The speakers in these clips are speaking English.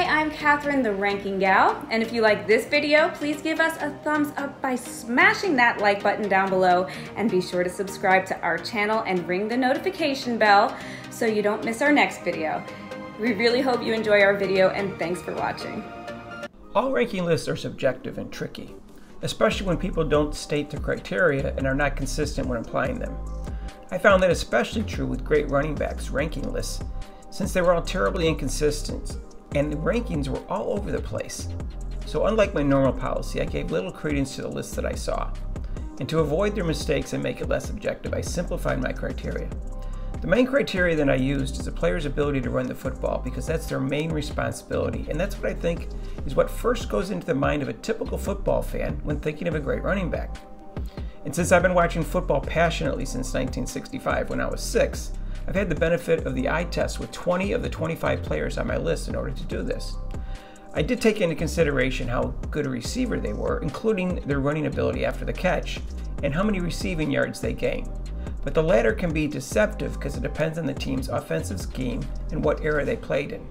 Hi, I'm Catherine, the Ranking Gal, and if you like this video, please give us a thumbs up by smashing that like button down below, and be sure to subscribe to our channel and ring the notification bell so you don't miss our next video. We really hope you enjoy our video, and thanks for watching. All ranking lists are subjective and tricky, especially when people don't state their criteria and are not consistent when applying them. I found that especially true with great running backs ranking lists, since they were all terribly inconsistent and the rankings were all over the place. So unlike my normal policy, I gave little credence to the lists that I saw. And to avoid their mistakes and make it less objective, I simplified my criteria. The main criteria that I used is a player's ability to run the football, because that's their main responsibility, and that's what I think is what first goes into the mind of a typical football fan when thinking of a great running back. And since I've been watching football passionately since 1965 when I was 6, I've had the benefit of the eye test with 20 of the 25 players on my list in order to do this. I did take into consideration how good a receiver they were, including their running ability after the catch, and how many receiving yards they gain. But the latter can be deceptive because it depends on the team's offensive scheme and what era they played in.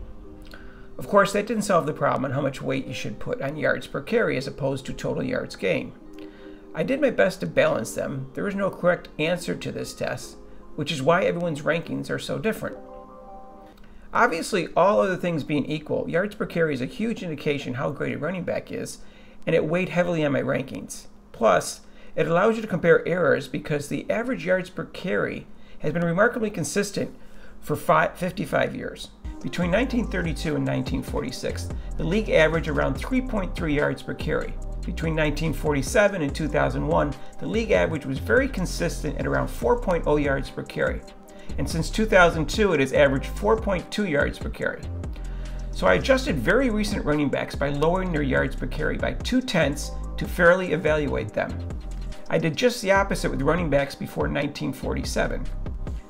Of course, that didn't solve the problem on how much weight you should put on yards per carry as opposed to total yards gained. I did my best to balance them. There is no correct answer to this test, which is why everyone's rankings are so different. Obviously, all other things being equal, yards per carry is a huge indication how great a running back is, and it weighed heavily on my rankings. Plus, it allows you to compare errors because the average yards per carry has been remarkably consistent for 55 years. Between 1932 and 1946, the league averaged around 3.3 yards per carry. Between 1947 and 2001, the league average was very consistent at around 4.0 yards per carry. And since 2002, it has averaged 4.2 yards per carry. So I adjusted very recent running backs by lowering their yards per carry by 0.2 to fairly evaluate them. I did just the opposite with running backs before 1947.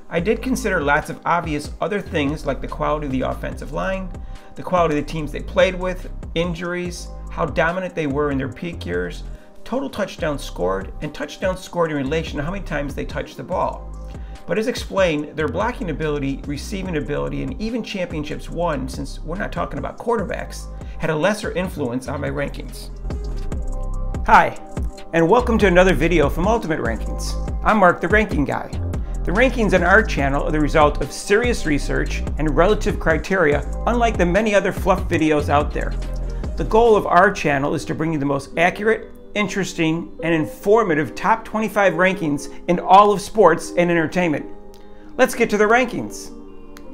I did consider lots of obvious other things like the quality of the offensive line, the quality of the teams they played with, injuries, how dominant they were in their peak years, total touchdowns scored, and touchdowns scored in relation to how many times they touched the ball. But as explained, their blocking ability, receiving ability, and even championships won, since we're not talking about quarterbacks, had a lesser influence on my rankings. Hi, and welcome to another video from Ultimate Rankings. I'm Mark, the Ranking Guy. The rankings on our channel are the result of serious research and relative criteria, unlike the many other fluff videos out there. The goal of our channel is to bring you the most accurate, interesting, and informative top 25 rankings in all of sports and entertainment. Let's get to the rankings.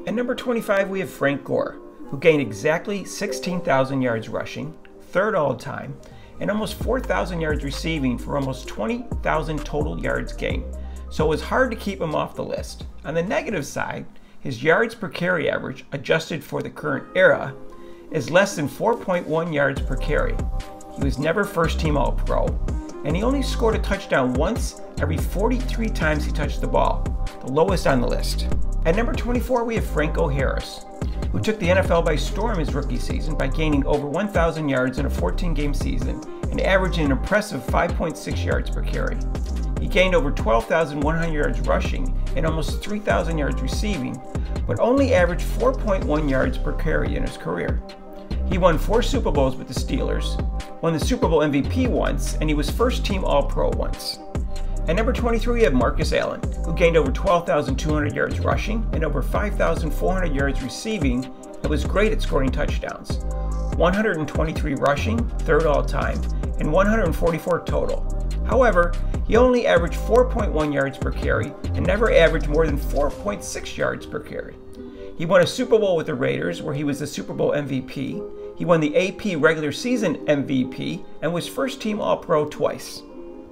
At number 25, we have Frank Gore, who gained exactly 16,000 yards rushing, third all-time, and almost 4,000 yards receiving for almost 20,000 total yards gained. So it was hard to keep him off the list. On the negative side, his yards per carry average, adjusted for the current era, is less than 4.1 yards per carry. He was never first-team All-Pro, and he only scored a touchdown once every 43 times he touched the ball, the lowest on the list. At number 24, we have Franco Harris, who took the NFL by storm his rookie season by gaining over 1,000 yards in a 14-game season and averaging an impressive 5.6 yards per carry. He gained over 12,100 yards rushing and almost 3,000 yards receiving, but only averaged 4.1 yards per carry in his career. He won 4 Super Bowls with the Steelers, won the Super Bowl MVP once, and he was first-team All-Pro once. At number 23, we have Marcus Allen, who gained over 12,200 yards rushing and over 5,400 yards receiving and was great at scoring touchdowns. 123 rushing, third all-time, and 144 total. However, he only averaged 4.1 yards per carry and never averaged more than 4.6 yards per carry. He won a Super Bowl with the Raiders, where he was the Super Bowl MVP. He won the AP regular season MVP and was first-team All-Pro twice.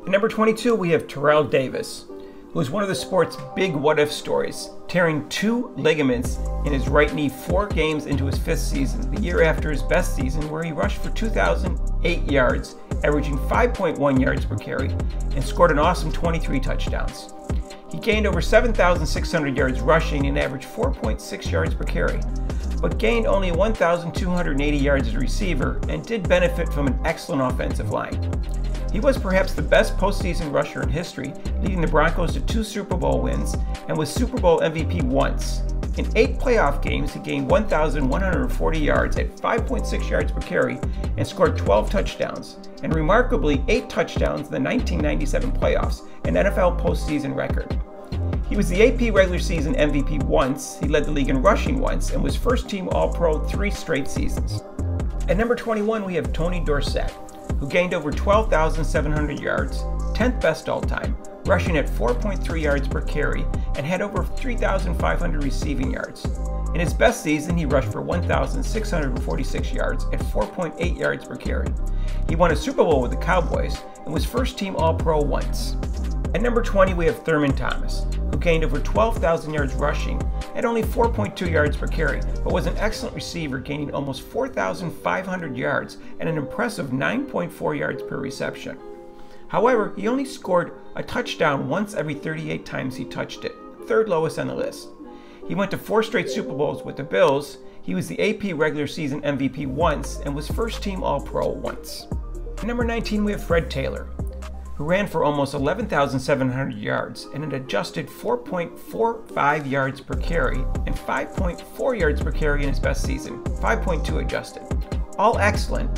At number 22, we have Terrell Davis, who is one of the sport's big what-if stories, tearing 2 ligaments in his right knee 4 games into his 5th season, the year after his best season, where he rushed for 2,008 yards, averaging 5.1 yards per carry, and scored an awesome 23 touchdowns. He gained over 7,600 yards rushing and averaged 4.6 yards per carry, but gained only 1,280 yards as a receiver and did benefit from an excellent offensive line. He was perhaps the best postseason rusher in history, leading the Broncos to 2 Super Bowl wins and was Super Bowl MVP once. In 8 playoff games, he gained 1,140 yards at 5.6 yards per carry and scored 12 touchdowns, and remarkably 8 touchdowns in the 1997 playoffs, an NFL postseason record. He was the AP regular season MVP once, he led the league in rushing once, and was first team All-Pro 3 straight seasons. At number 21, we have Tony Dorsett, who gained over 12,700 yards, 10th best all-time, rushing at 4.3 yards per carry, and had over 3,500 receiving yards. In his best season, he rushed for 1,646 yards at 4.8 yards per carry. He won a Super Bowl with the Cowboys and was first team All-Pro once. At number 20, we have Thurman Thomas, who gained over 12,000 yards rushing at only 4.2 yards per carry, but was an excellent receiver, gaining almost 4,500 yards and an impressive 9.4 yards per reception. However, he only scored a touchdown once every 38 times he touched it, third lowest on the list. He went to 4 straight Super Bowls with the Bills. He was the AP regular season MVP once and was first team All-Pro once. At number 19, we have Fred Taylor, who ran for almost 11,700 yards and an adjusted 4.45 yards per carry and 5.4 yards per carry in his best season, 5.2 adjusted. All excellent,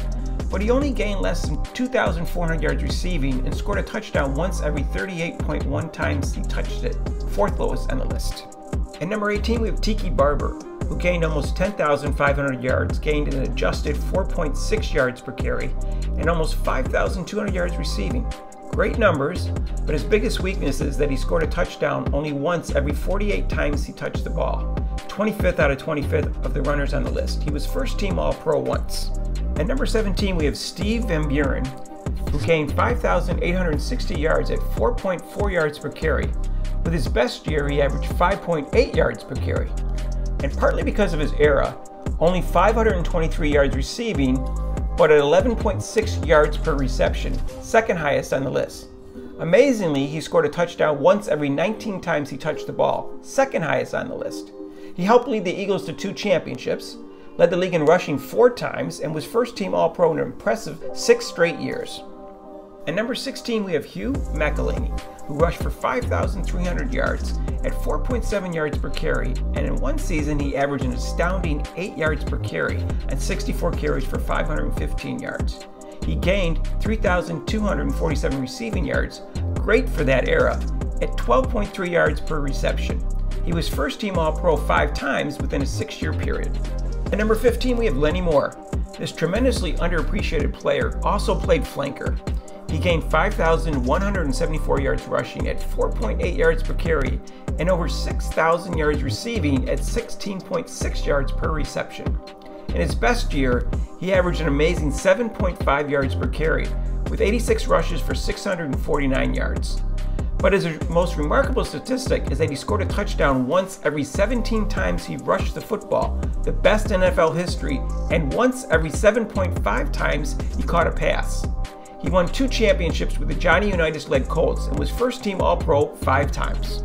but he only gained less than 2,400 yards receiving and scored a touchdown once every 38.1 times he touched it, 4th lowest on the list. At number 18, we have Tiki Barber, who gained almost 10,500 yards, gained an adjusted 4.6 yards per carry, and almost 5,200 yards receiving. Great numbers, but his biggest weakness is that he scored a touchdown only once every 48 times he touched the ball, 25th out of 25th of the runners on the list. He was first team All-Pro once. At number 17, we have Steve Van Buren, who gained 5,860 yards at 4.4 yards per carry. With his best year, he averaged 5.8 yards per carry. And partly because of his era, only 523 yards receiving, but at 11.6 yards per reception, second highest on the list. Amazingly, he scored a touchdown once every 19 times he touched the ball, second highest on the list. He helped lead the Eagles to 2 championships, led the league in rushing 4 times, and was first team All-Pro in an impressive 6 straight years. At number 16, we have Hugh McElhenny, who rushed for 5,300 yards at 4.7 yards per carry, and in one season he averaged an astounding 8 yards per carry and 64 carries for 515 yards. He gained 3,247 receiving yards, great for that era, at 12.3 yards per reception. He was first team All-Pro 5 times within a 6-year period. At number 15, we have Lenny Moore. This tremendously underappreciated player also played flanker. He gained 5,174 yards rushing at 4.8 yards per carry and over 6,000 yards receiving at 16.6 yards per reception. In his best year, he averaged an amazing 7.5 yards per carry with 86 rushes for 649 yards. But his most remarkable statistic is that he scored a touchdown once every 17 times he rushed the football, the best in NFL history, and once every 7.5 times he caught a pass. He won 2 championships with the Johnny Unitas-led Colts and was first team All-Pro 5 times.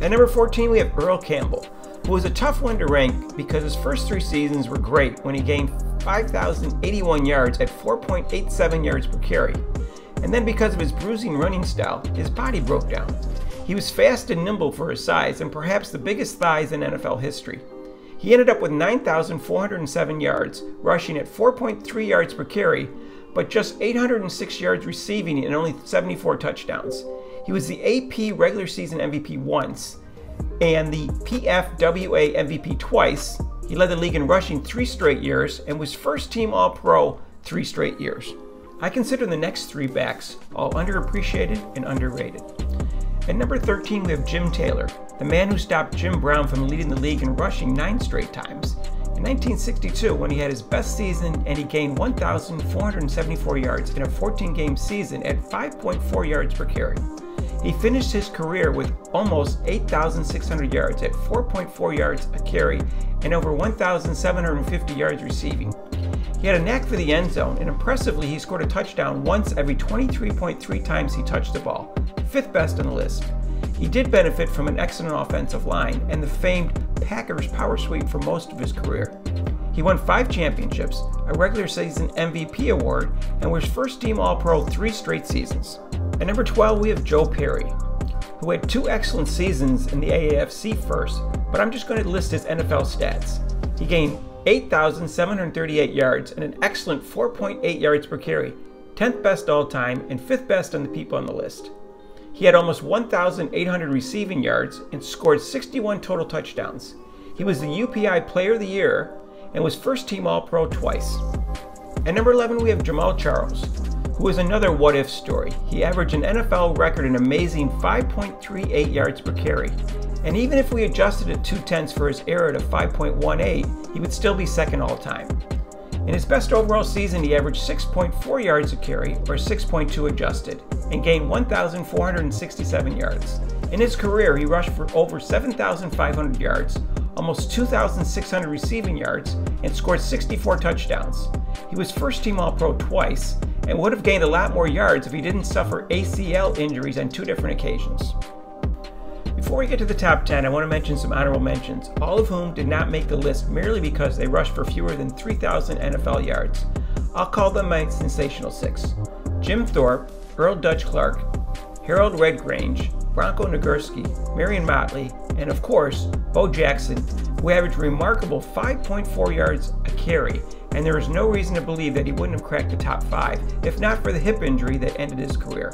At number 14, we have Earl Campbell, who was a tough one to rank because his first 3 seasons were great when he gained 5,081 yards at 4.87 yards per carry. And then because of his bruising running style, his body broke down. He was fast and nimble for his size and perhaps the biggest thighs in NFL history. He ended up with 9,407 yards, rushing at 4.3 yards per carry, but just 806 yards receiving and only 74 touchdowns. He was the AP regular season MVP once and the PFWA MVP twice. He led the league in rushing 3 straight years and was first team All-Pro 3 straight years. I consider the next 3 backs all underappreciated and underrated. At number 13, we have Jim Taylor, the man who stopped Jim Brown from leading the league in rushing 9 straight times. In 1962, when he had his best season and he gained 1,474 yards in a 14-game season at 5.4 yards per carry. He finished his career with almost 8,600 yards at 4.4 yards a carry and over 1,750 yards receiving. He had a knack for the end zone, and impressively he scored a touchdown once every 23.3 times he touched the ball, 5th best on the list. He did benefit from an excellent offensive line and the famed Packers power sweep for most of his career. He won 5 championships, a regular season MVP award, and was first team All-Pro 3 straight seasons. At number 12, we have Joe Perry, who had 2 excellent seasons in the AAFC first, but I'm just going to list his NFL stats. He gained 8,738 yards and an excellent 4.8 yards per carry, 10th best all time and 5th best on the people on the list. He had almost 1,800 receiving yards and scored 61 total touchdowns. He was the UPI Player of the Year and was first team All-Pro twice. At number 11 we have Jamal Charles, who is another what-if story. He averaged an NFL record an amazing 5.38 yards per carry. And even if we adjusted it 2/10 for his error to 5.18, he would still be second all-time. In his best overall season, he averaged 6.4 yards a carry, or 6.2 adjusted, and gained 1,467 yards. In his career, he rushed for over 7,500 yards, almost 2,600 receiving yards, and scored 64 touchdowns. He was first-team All-Pro twice, and would have gained a lot more yards if he didn't suffer ACL injuries on 2 different occasions. Before we get to the top 10, I want to mention some honorable mentions, all of whom did not make the list merely because they rushed for fewer than 3,000 NFL yards. I'll call them my sensational 6. Jim Thorpe, Earl Dutch Clark, Harold Redgrange, Bronco Nagurski, Marion Motley, and of course, Bo Jackson, who averaged a remarkable 5.4 yards a carry, and there is no reason to believe that he wouldn't have cracked the top 5, if not for the hip injury that ended his career.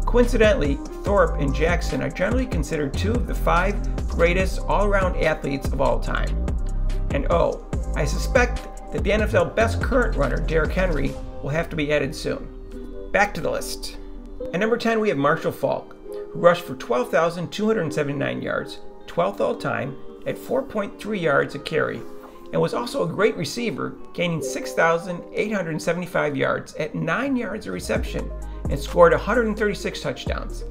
Coincidentally, Thorpe and Jackson are generally considered 2 of the 5 greatest all-around athletes of all time. And oh, I suspect that the NFL best current runner, Derrick Henry, will have to be added soon. Back to the list. At number 10 we have Marshall Faulk, who rushed for 12,279 yards, 12th all-time, at 4.3 yards a carry, and was also a great receiver, gaining 6,875 yards at 9 yards a reception, and scored 136 touchdowns.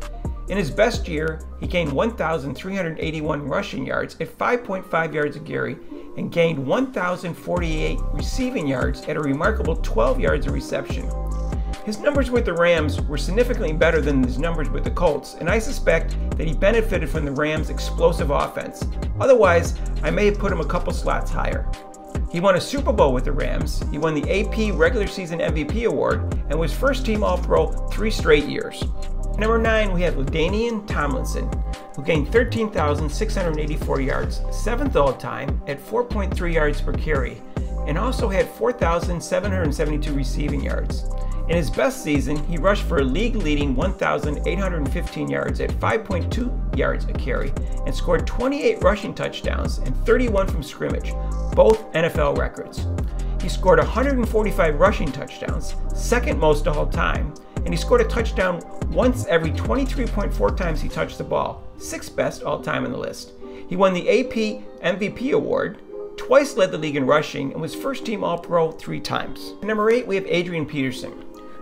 In his best year, he gained 1,381 rushing yards at 5.5 yards a carry and gained 1,048 receiving yards at a remarkable 12 yards a reception. His numbers with the Rams were significantly better than his numbers with the Colts, and I suspect that he benefited from the Rams' explosive offense. Otherwise, I may have put him a couple slots higher. He won a Super Bowl with the Rams, he won the AP Regular Season MVP Award, and was first team All-Pro 3 straight years. At number 9 we have LaDainian Tomlinson, who gained 13,684 yards, 7th all-time at 4.3 yards per carry, and also had 4,772 receiving yards. In his best season, he rushed for a league-leading 1,815 yards at 5.2 yards a carry and scored 28 rushing touchdowns and 31 from scrimmage, both NFL records. He scored 145 rushing touchdowns, second most all time, and he scored a touchdown once every 23.4 times he touched the ball, 6th best all time on the list. He won the AP MVP award, twice led the league in rushing, and was first team All-Pro 3 times. At number 8 we have Adrian Peterson,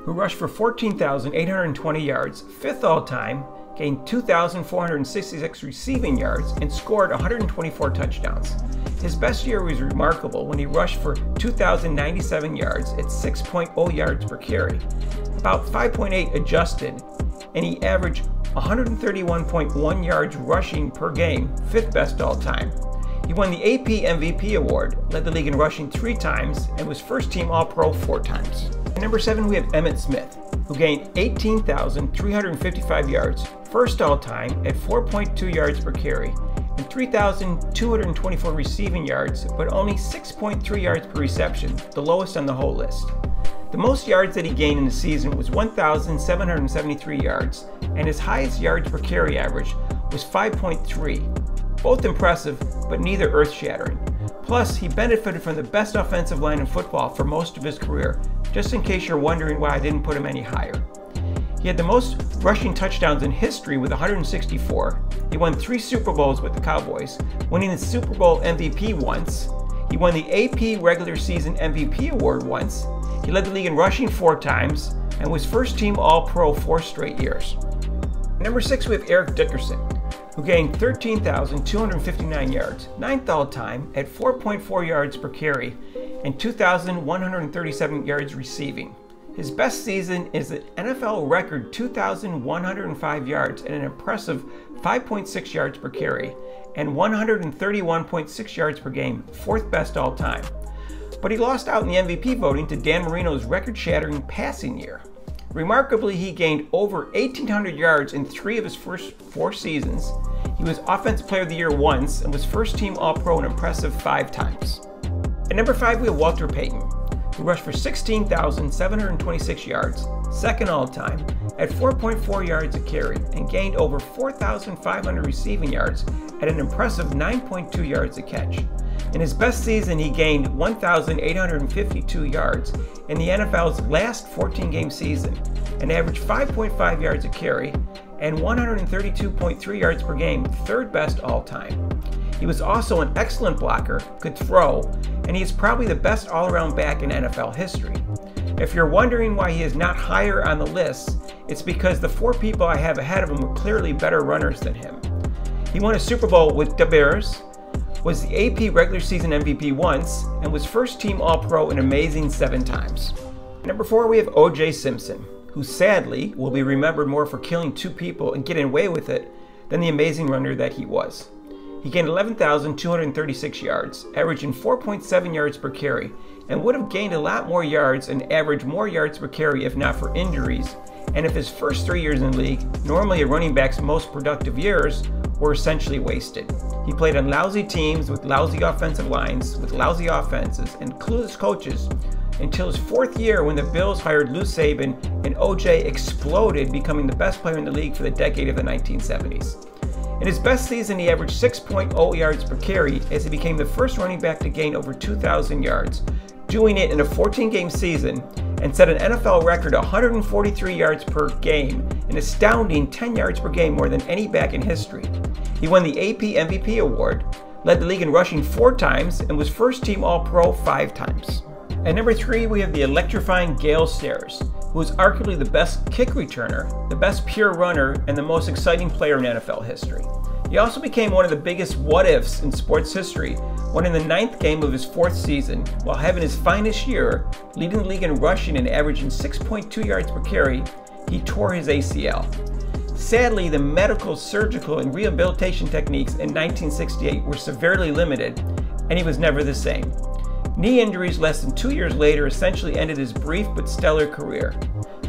who rushed for 14,820 yards, 5th all-time, gained 2,466 receiving yards, and scored 124 touchdowns. His best year was remarkable when he rushed for 2,097 yards at 6.0 yards per carry, about 5.8 adjusted, and he averaged 131.1 yards rushing per game, 5th best all-time. He won the AP MVP award, led the league in rushing 3 times, and was first team All-Pro 4 times. At number 7 we have Emmitt Smith, who gained 18,355 yards, first all-time at 4.2 yards per carry, and 3,224 receiving yards, but only 6.3 yards per reception, the lowest on the whole list. The most yards that he gained in the season was 1,773 yards, and his highest yards per carry average was 5.3. Both impressive, but neither earth-shattering. Plus, he benefited from the best offensive line in football for most of his career, just in case you're wondering why I didn't put him any higher. He had the most rushing touchdowns in history with 164. He won 3 Super Bowls with the Cowboys, winning the Super Bowl MVP once. He won the AP Regular Season MVP award once. He led the league in rushing 4 times, and was first team All-Pro 4 straight years. At number 6 we have Eric Dickerson, who gained 13,259 yards, 9th all-time at 4.4 yards per carry, and 2,137 yards receiving. His best season is the NFL record 2,105 yards and an impressive 5.6 yards per carry, and 131.6 yards per game, 4th best all-time. But he lost out in the MVP voting to Dan Marino's record-shattering passing year. Remarkably, he gained over 1,800 yards in 3 of his first 4 seasons. He was Offensive Player of the Year once and was first team All-Pro an impressive 5 times. At number 5, we have Walter Payton, who rushed for 16,726 yards, second all-time, at 4.4 yards a carry, and gained over 4,500 receiving yards at an impressive 9.2 yards a catch. In his best season, he gained 1,852 yards in the NFL's last 14-game season, and averaged 5.5 yards a carry and 132.3 yards per game, third best all-time. He was also an excellent blocker, could throw, and he is probably the best all-around back in NFL history. If you're wondering why he is not higher on the list, it's because the 4 people I have ahead of him were clearly better runners than him. He won a Super Bowl with the Bears, was the AP regular season MVP once, and was first team All-Pro an amazing 7 times. Number 4, we have O.J. Simpson, who sadly will be remembered more for killing 2 people and getting away with it than the amazing runner that he was. He gained 11,236 yards, averaging 4.7 yards per carry, and would have gained a lot more yards and averaged more yards per carry if not for injuries, and if his first 3 years in the league, normally a running back's most productive years, were essentially wasted. He played on lousy teams with lousy offensive lines, with lousy offenses, and clueless coaches until his 4th year when the Bills hired Lou Saban and O.J. exploded, becoming the best player in the league for the decade of the 1970s. In his best season, he averaged 6.0 yards per carry as he became the first running back to gain over 2,000 yards, doing it in a 14-game season, and set an NFL record 143 yards per game, an astounding 10 yards per game more than any back in history. He won the AP MVP award, led the league in rushing 4 times, and was first team All-Pro 5 times. At number 3, we have the electrifying Gale Sayers, who was arguably the best kick returner, the best pure runner, and the most exciting player in NFL history. He also became one of the biggest what-ifs in sports history when in the 9th game of his 4th season, while having his finest year, leading the league in rushing and averaging 6.2 yards per carry, he tore his ACL. Sadly, the medical, surgical, and rehabilitation techniques in 1968 were severely limited, and he was never the same. Knee injuries less than 2 years later essentially ended his brief but stellar career.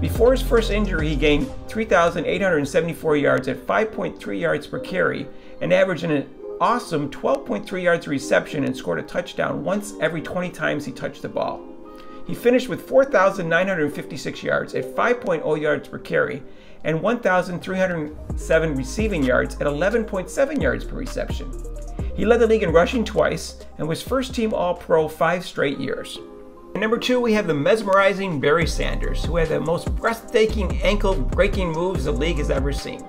Before his first injury, he gained 3,874 yards at 5.3 yards per carry and averaged an awesome 12.3 yards reception and scored a touchdown once every 20 times he touched the ball. He finished with 4,956 yards at 5.0 yards per carry and 1,307 receiving yards at 11.7 yards per reception. He led the league in rushing twice and was first team All-Pro 5 straight years. At number 2, we have the mesmerizing Barry Sanders, who had the most breathtaking ankle-breaking moves the league has ever seen.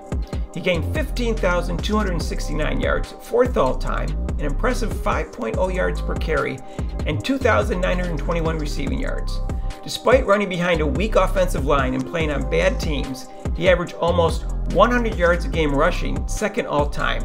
He gained 15,269 yards, 4th all-time, an impressive 5.0 yards per carry, and 2,921 receiving yards. Despite running behind a weak offensive line and playing on bad teams, he averaged almost 100 yards a game rushing, 2nd all-time.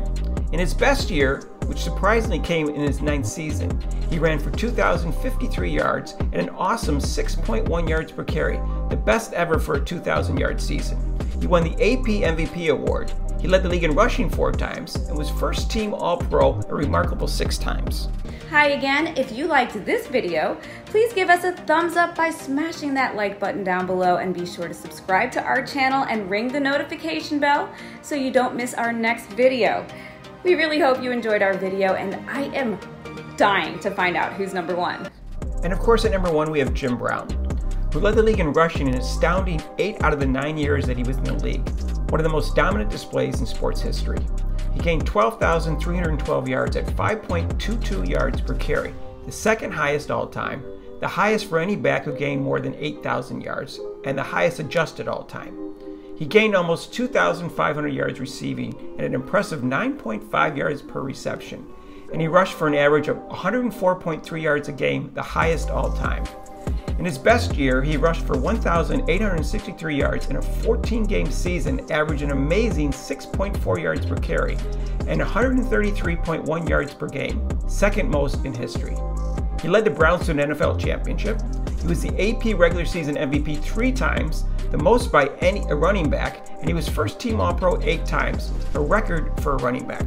In his best year, which surprisingly came in his 9th season, he ran for 2,053 yards and an awesome 6.1 yards per carry, the best ever for a 2,000-yard season. He won the AP MVP award. He led the league in rushing 4 times and was first team All-Pro a remarkable 6 times. Hi again. If you liked this video, please give us a thumbs up by smashing that like button down below, and be sure to subscribe to our channel and ring the notification bell so you don't miss our next video. We really hope you enjoyed our video, and I am dying to find out who's number 1. And of course at number 1 we have Jim Brown, who led the league in rushing an astounding 8 out of the 9 years that he was in the league, one of the most dominant displays in sports history. He gained 12,312 yards at 5.22 yards per carry, the 2nd highest all-time, the highest for any back who gained more than 8,000 yards, and the highest adjusted all-time. He gained almost 2,500 yards receiving and an impressive 9.5 yards per reception, and he rushed for an average of 104.3 yards a game, the highest all-time. In his best year, he rushed for 1,863 yards in a 14-game season, averaging an amazing 6.4 yards per carry and 133.1 yards per game, 2nd most in history. He led the Browns to an NFL championship. He was the AP regular season MVP 3 times, the most by a running back, and he was first team All-Pro 8 times, a record for a running back.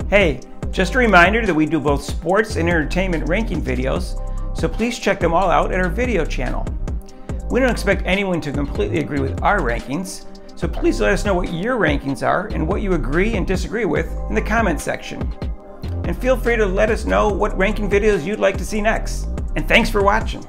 Hey, just a reminder that we do both sports and entertainment ranking videos, so please check them all out at our video channel. We don't expect anyone to completely agree with our rankings, so please let us know what your rankings are and what you agree and disagree with in the comments section. And feel free to let us know what ranking videos you'd like to see next. And thanks for watching.